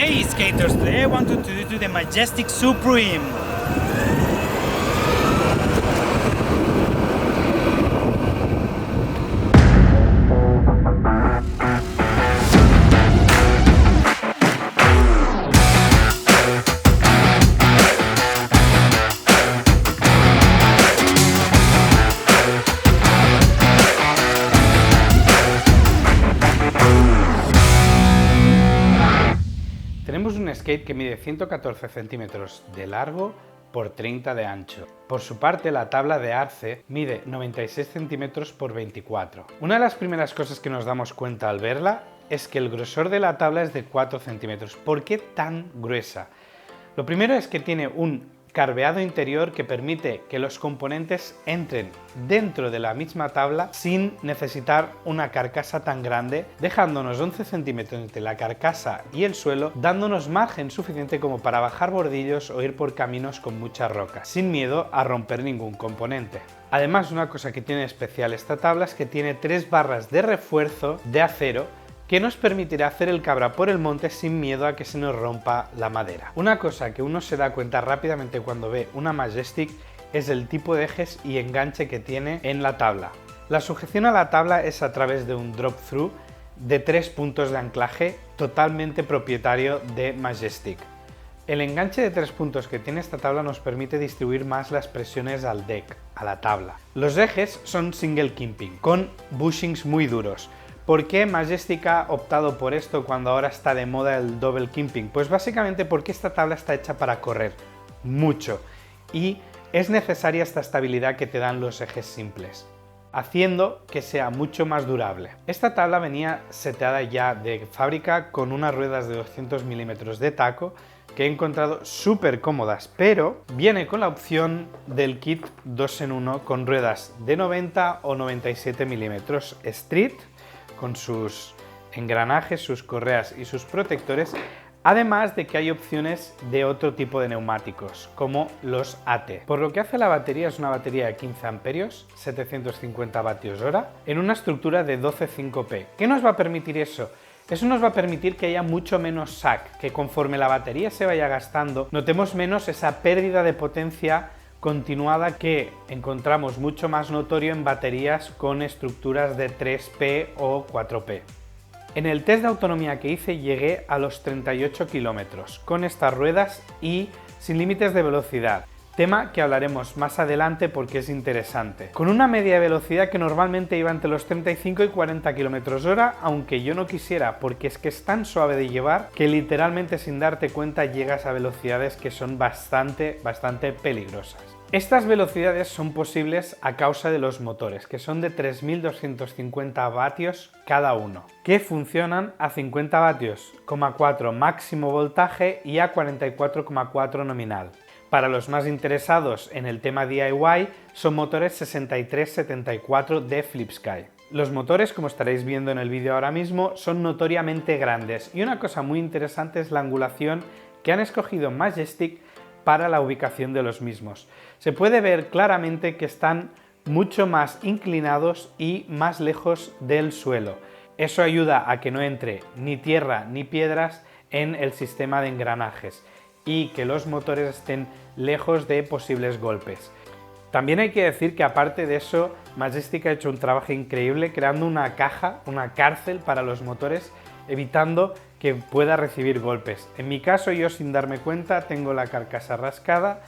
Hey skaters, today I want to introduce you to the Majestic Supreme. Tenemos un skate que mide 114 centímetros de largo por 30 de ancho. Por su parte, la tabla de Arce mide 96 centímetros por 24. Una de las primeras cosas que nos damos cuenta al verla es que el grosor de la tabla es de 4 centímetros. ¿Por qué tan gruesa? Lo primero es que tiene un carbeado interior que permite que los componentes entren dentro de la misma tabla sin necesitar una carcasa tan grande, dejándonos 11 centímetros entre la carcasa y el suelo, dándonos margen suficiente como para bajar bordillos o ir por caminos con mucha roca, sin miedo a romper ningún componente. Además, una cosa que tiene especial esta tabla es que tiene 3 barras de refuerzo de acero que nos permitirá hacer el cabra por el monte sin miedo a que se nos rompa la madera. Una cosa que uno se da cuenta rápidamente cuando ve una Majestic es el tipo de ejes y enganche que tiene en la tabla. La sujeción a la tabla es a través de un drop-through de 3 puntos de anclaje totalmente propietario de Majestic. El enganche de 3 puntos que tiene esta tabla nos permite distribuir más las presiones al deck, a la tabla. Los ejes son single kimping, con bushings muy duros. ¿Por qué Majestic ha optado por esto cuando ahora está de moda el double kimping? Pues básicamente porque esta tabla está hecha para correr mucho y es necesaria esta estabilidad que te dan los ejes simples, haciendo que sea mucho más durable. Esta tabla venía seteada ya de fábrica con unas ruedas de 200 milímetros de taco que he encontrado súper cómodas, pero viene con la opción del kit 2 en 1 con ruedas de 90 o 97 milímetros street, con sus engranajes, sus correas y sus protectores, además de que hay opciones de otro tipo de neumáticos, como los AT. Por lo que hace la batería, es una batería de 15 amperios, 750 vatios hora, en una estructura de 12,5P. ¿Qué nos va a permitir eso? Eso nos va a permitir que haya mucho menos sag, que conforme la batería se vaya gastando, notemos menos esa pérdida de potencia continuada que encontramos mucho más notorio en baterías con estructuras de 3P o 4P. En el test de autonomía que hice llegué a los 38 kilómetros con estas ruedas y sin límites de velocidad, tema que hablaremos más adelante porque es interesante. Con una media de velocidad que normalmente iba entre los 35 y 40 kilómetros hora, aunque yo no quisiera porque es que es tan suave de llevar que literalmente sin darte cuenta llegas a velocidades que son bastante peligrosas. Estas velocidades son posibles a causa de los motores, que son de 3250 vatios cada uno, que funcionan a 50 vatios, 4 máximo voltaje y a 44,4 nominal. Para los más interesados en el tema DIY, son motores 6374 de FlipSky. Los motores, como estaréis viendo en el vídeo ahora mismo, son notoriamente grandes y una cosa muy interesante es la angulación que han escogido Majestic para la ubicación de los mismos. Se puede ver claramente que están mucho más inclinados y más lejos del suelo. Eso ayuda a que no entre ni tierra ni piedras en el sistema de engranajes y que los motores estén lejos de posibles golpes. También hay que decir que aparte de eso, Majestic ha hecho un trabajo increíble creando una caja, una cárcel para los motores, evitando que pueda recibir golpes. En mi caso, yo sin darme cuenta tengo la carcasa rascada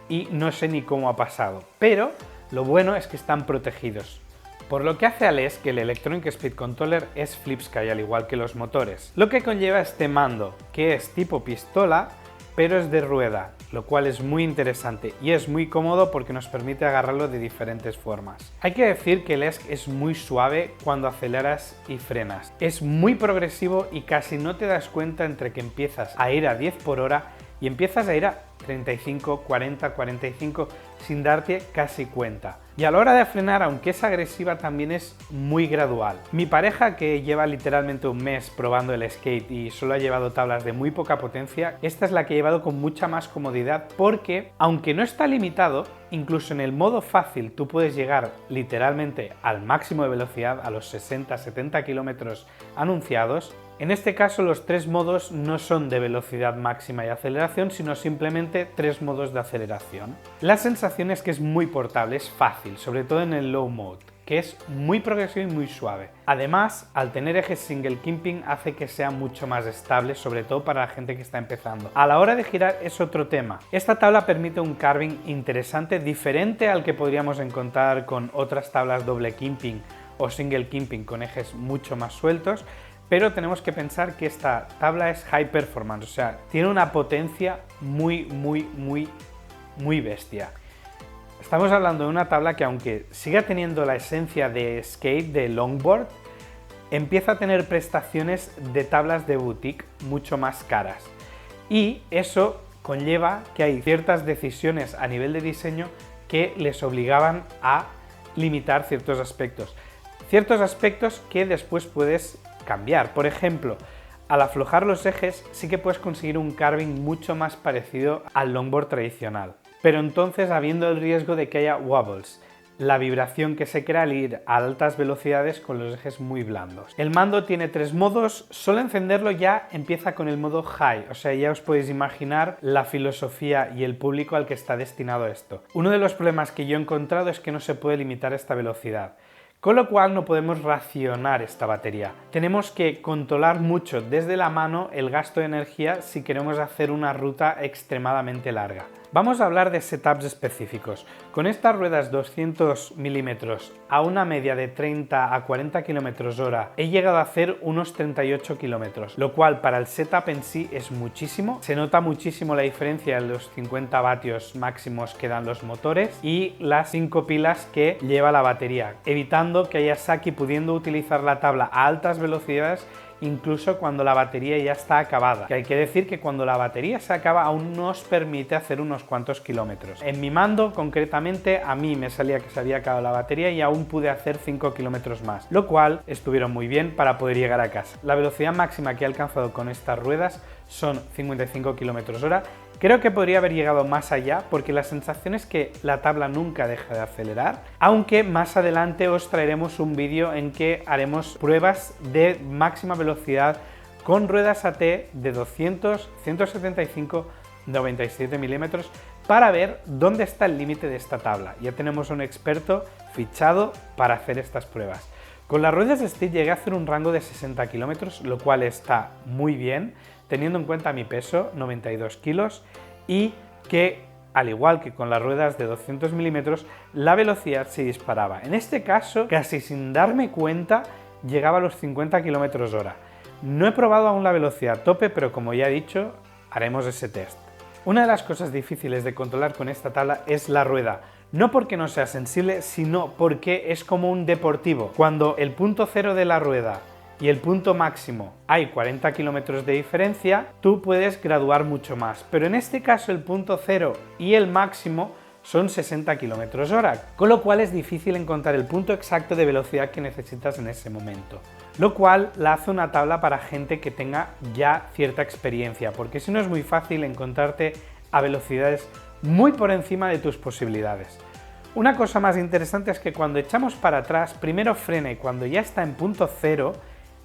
y no sé ni cómo ha pasado, pero lo bueno es que están protegidos. Por lo que hace al ESC, que el Electronic Speed Controller es FlipSky, al igual que los motores, lo que conlleva este mando, que es tipo pistola, pero es de rueda, lo cual es muy interesante y es muy cómodo porque nos permite agarrarlo de diferentes formas. Hay que decir que el ESC es muy suave cuando aceleras y frenas. Es muy progresivo y casi no te das cuenta entre que empiezas a ir a 10 por hora y empiezas a ir a 35, 40, 45 sin darte casi cuenta. Y a la hora de frenar, aunque es agresiva, también es muy gradual. Mi pareja, que lleva literalmente un mes probando el skate y solo ha llevado tablas de muy poca potencia, esta es la que he llevado con mucha más comodidad porque, aunque no está limitado, incluso en el modo fácil tú puedes llegar literalmente al máximo de velocidad, a los 60-70 kilómetros anunciados, En este caso los 3 modos no son de velocidad máxima y aceleración, sino simplemente 3 modos de aceleración. La sensación es que es muy portable, es fácil, sobre todo en el low mode, que es muy progresivo y muy suave. Además, al tener ejes single kimping hace que sea mucho más estable, sobre todo para la gente que está empezando. A la hora de girar es otro tema. Esta tabla permite un carving interesante, diferente al que podríamos encontrar con otras tablas doble kimping o single kimping con ejes mucho más sueltos, pero tenemos que pensar que esta tabla es high performance, o sea, tiene una potencia muy bestia. Estamos hablando de una tabla que, aunque siga teniendo la esencia de skate, de longboard, empieza a tener prestaciones de tablas de boutique mucho más caras. Y eso conlleva que hay ciertas decisiones a nivel de diseño que les obligaban a limitar ciertos aspectos. Ciertos aspectos que después puedes cambiar. Por ejemplo, al aflojar los ejes sí que puedes conseguir un carving mucho más parecido al longboard tradicional. Pero entonces habiendo el riesgo de que haya wobbles, la vibración que se crea al ir a altas velocidades con los ejes muy blandos. El mando tiene 3 modos, solo encenderlo ya empieza con el modo high, o sea, ya os podéis imaginar la filosofía y el público al que está destinado esto. Uno de los problemas que yo he encontrado es que no se puede limitar esta velocidad, con lo cual no podemos racionar esta batería. Tenemos que controlar mucho desde la mano el gasto de energía si queremos hacer una ruta extremadamente larga. Vamos a hablar de setups específicos. Con estas ruedas 200 mm a una media de 30 a 40 km/h he llegado a hacer unos 38 km, lo cual para el setup en sí es muchísimo. Se nota muchísimo la diferencia en los 50 vatios máximos que dan los motores y las 5 pilas que lleva la batería, evitando que haya Saki pudiendo utilizar la tabla a altas velocidades incluso cuando la batería ya está acabada. Que hay que decir que cuando la batería se acaba aún nos permite hacer unos cuantos kilómetros. En mi mando concretamente a mí me salía que se había acabado la batería y aún pude hacer 5 kilómetros más, lo cual estuvieron muy bien para poder llegar a casa. La velocidad máxima que he alcanzado con estas ruedas son 55 km/h. Creo que podría haber llegado más allá porque la sensación es que la tabla nunca deja de acelerar, aunque más adelante os traeremos un vídeo en que haremos pruebas de máxima velocidad con ruedas AT de 200, 175, 97 milímetros para ver dónde está el límite de esta tabla. Ya tenemos un experto fichado para hacer estas pruebas. Con las ruedas de street llegué a hacer un rango de 60 kilómetros, lo cual está muy bien, teniendo en cuenta mi peso, 92 kilos, y que, al igual que con las ruedas de 200 milímetros, la velocidad se disparaba. En este caso, casi sin darme cuenta, llegaba a los 50 km/h. No he probado aún la velocidad tope, pero como ya he dicho, haremos ese test. Una de las cosas difíciles de controlar con esta tabla es la rueda. No porque no sea sensible, sino porque es como un deportivo. Cuando el punto cero de la rueda y el punto máximo hay 40 km de diferencia, tú puedes graduar mucho más. Pero en este caso el punto cero y el máximo son 60 km/h, con lo cual es difícil encontrar el punto exacto de velocidad que necesitas en ese momento. Lo cual la hace una tabla para gente que tenga ya cierta experiencia, porque si no es muy fácil encontrarte a velocidades muy por encima de tus posibilidades. Una cosa más interesante es que cuando echamos para atrás, primero frena y cuando ya está en punto cero,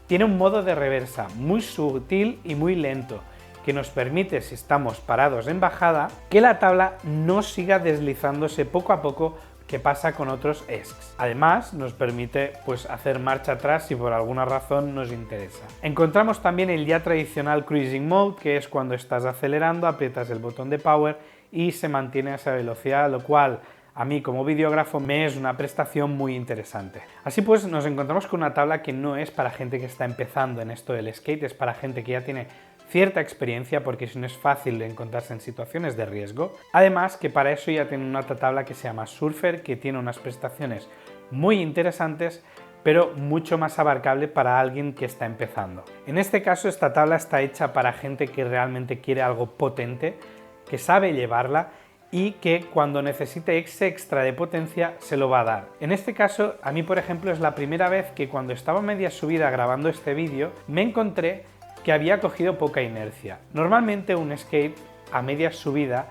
tiene un modo de reversa muy sutil y muy lento, que nos permite, si estamos parados en bajada, que la tabla no siga deslizándose poco a poco, que pasa con otros ESCs. Además, nos permite hacer marcha atrás si por alguna razón nos interesa. Encontramos también el ya tradicional Cruising Mode, que es cuando estás acelerando, aprietas el botón de Power y se mantiene a esa velocidad, lo cual a mí como videógrafo me es una prestación muy interesante. Así pues nos encontramos con una tabla que no es para gente que está empezando en esto del skate, es para gente que ya tiene cierta experiencia, porque si no es fácil de encontrarse en situaciones de riesgo. Además que para eso ya tiene una otra tabla que se llama Surfer, que tiene unas prestaciones muy interesantes, pero mucho más abarcable para alguien que está empezando. En este caso esta tabla está hecha para gente que realmente quiere algo potente, que sabe llevarla y que cuando necesite ese extra de potencia se lo va a dar. En este caso, a mí por ejemplo es la primera vez que cuando estaba a media subida grabando este vídeo me encontré que había cogido poca inercia. Normalmente un skate a media subida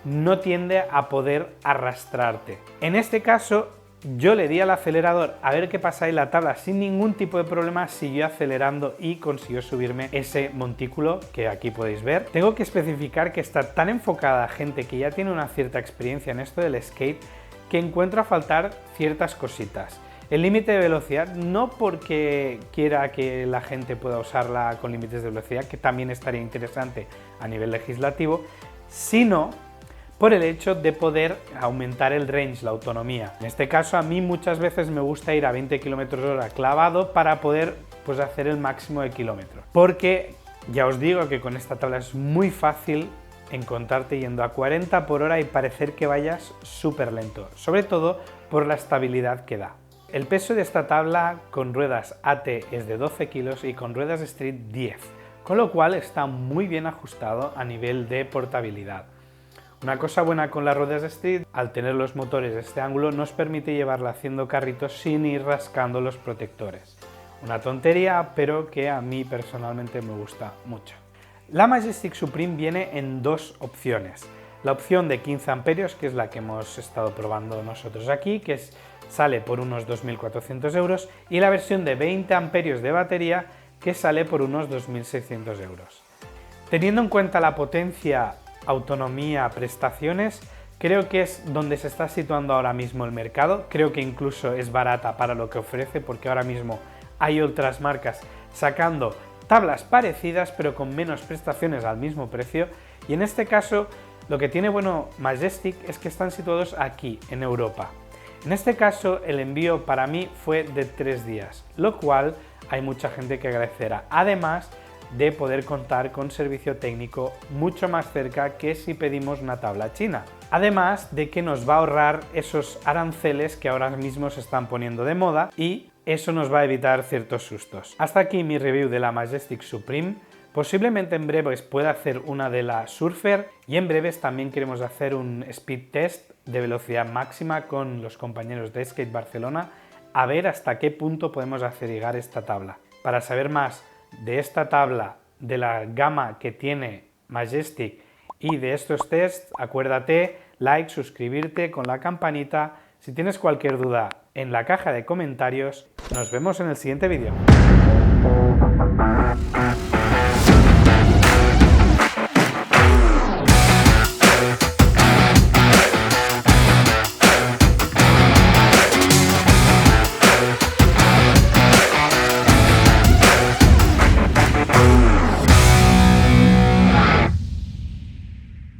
no tiende a poder arrastrarte. En este caso yo le di al acelerador a ver qué pasa y la tabla sin ningún tipo de problema siguió acelerando y consiguió subirme ese montículo que aquí podéis ver. Tengo que especificar que está tan enfocada a gente que ya tiene una cierta experiencia en esto del skate que encuentro a faltar ciertas cositas. El límite de velocidad, no porque quiera que la gente pueda usarla con límites de velocidad, que también estaría interesante a nivel legislativo, sino por el hecho de poder aumentar el range, la autonomía. En este caso a mí muchas veces me gusta ir a 20 km/h clavado para poder pues, hacer el máximo de kilómetros. Porque ya os digo que con esta tabla es muy fácil encontrarte yendo a 40 por hora y parecer que vayas súper lento, sobre todo por la estabilidad que da. El peso de esta tabla con ruedas AT es de 12 kilos y con ruedas Street 10, con lo cual está muy bien ajustado a nivel de portabilidad. Una cosa buena con las ruedas Street, al tener los motores de este ángulo, nos permite llevarla haciendo carritos sin ir rascando los protectores. Una tontería, pero que a mí personalmente me gusta mucho. La Majestic Supreme viene en dos opciones. La opción de 15 amperios, que es la que hemos estado probando nosotros aquí, que sale por unos 2.400 euros, y la versión de 20 amperios de batería, que sale por unos 2.600 euros. Teniendo en cuenta la potencia, autonomía, prestaciones, creo que es donde se está situando ahora mismo el mercado. Creo que incluso es barata para lo que ofrece, porque ahora mismo hay otras marcas sacando tablas parecidas pero con menos prestaciones al mismo precio, y en este caso lo que tiene bueno Majestic es que están situados aquí en Europa. En este caso el envío para mí fue de 3 días, lo cual hay mucha gente que agradecerá, además de poder contar con servicio técnico mucho más cerca que si pedimos una tabla china. Además de que nos va a ahorrar esos aranceles que ahora mismo se están poniendo de moda y eso nos va a evitar ciertos sustos. Hasta aquí mi review de la Majestic Supreme. Posiblemente en breves pueda hacer una de la Surfer y en breves también queremos hacer un speed test de velocidad máxima con los compañeros de Skate Barcelona a ver hasta qué punto podemos hacer llegar esta tabla. Para saber más de esta tabla, de la gama que tiene Majestic y de estos tests, acuérdate, like, suscribirte con la campanita. Si tienes cualquier duda, en la caja de comentarios. Nos vemos en el siguiente vídeo.